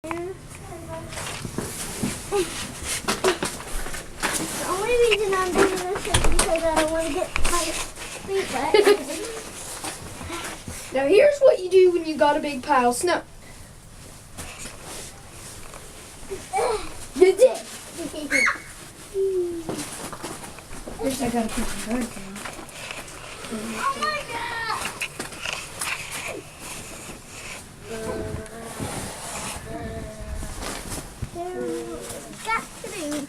The only reason I'm doing this is because I don't want to get my feet wet. Now here's what you do when you got a big pile of snow. You did. First I gotta put the bird down. Oh my god! Got to do.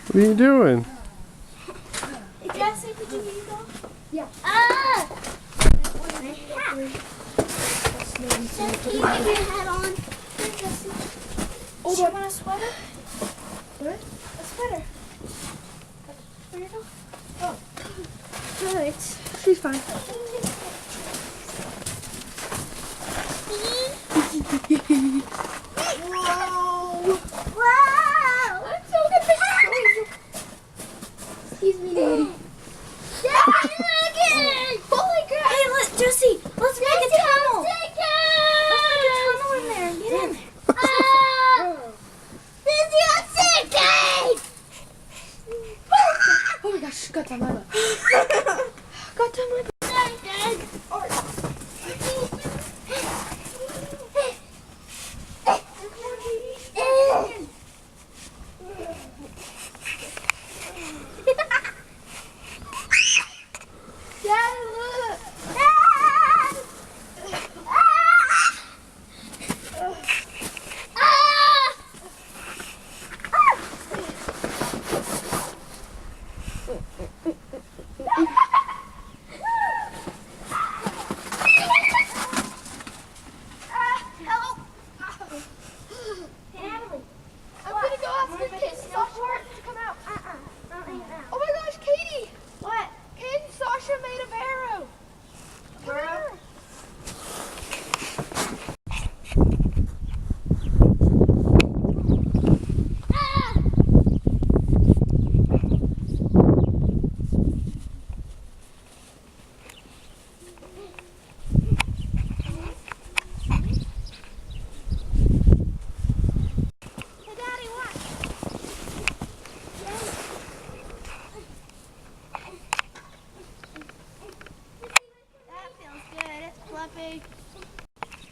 What are you doing? Jesse, could you use that? Yeah. Ah! Jesse, can you get your hat on? Jesse. Oh, Do you want a sweater? What? A sweater. Where you go? Oh. Good. She's fine. Whoa! Wow! I'm so good for Excuse me, Daddy. Daddy, look at it! Holy crap! Hey, look, Josie, let's make a tunnel. Let's make a tunnel in there. Get in there. This is your secret! Oh my gosh, got that mama. Got that mama. Oh my gosh, Katie! What? Katie and Sasha made a barrow. Barrow?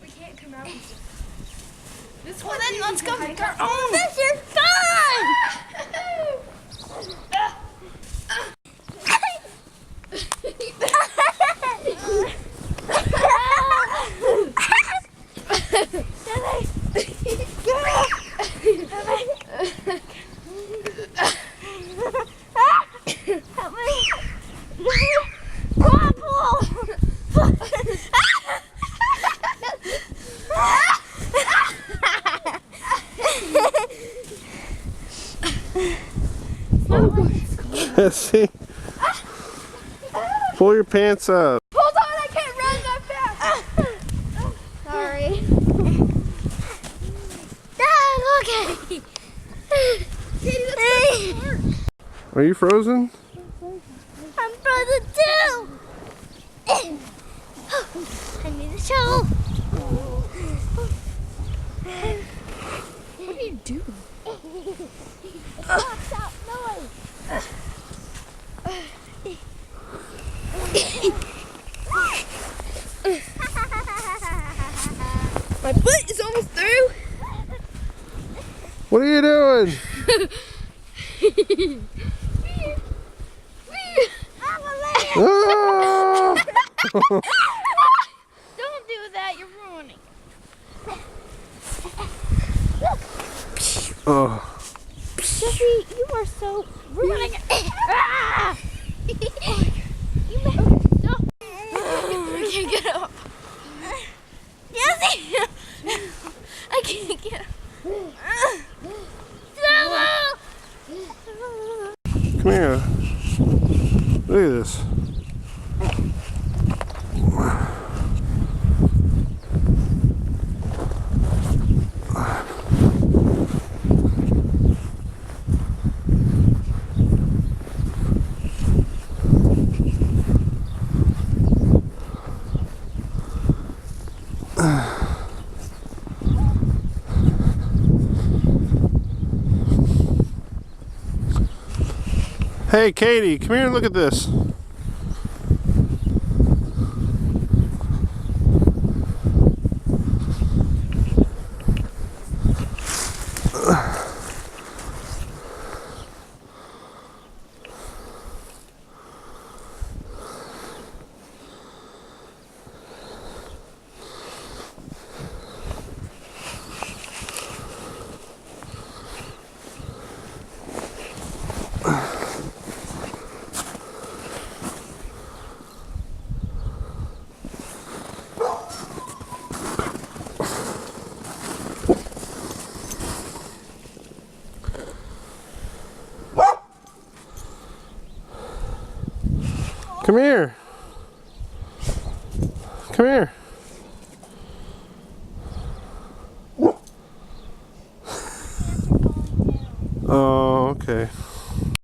We can't come out. This Well, then let's go make our own. This is fun! Help me. Jesse, pull your pants up. Hold on, I can't run that fast. Sorry. Dad, look at me. Katie, that's Are you frozen? I'm frozen too. I need a shovel. What are you doing? Pops out noise. My foot is almost through. What are you doing? I'm a man. Ah! Don't do that. You're ruining. Oh. Jesse, you are so ruining it. Ah! You made no. I can't get up. Jesse, I can't get up. Come here. Look at this. Hey, Katie, come here and look at this. Come here. Come here. Oh, okay.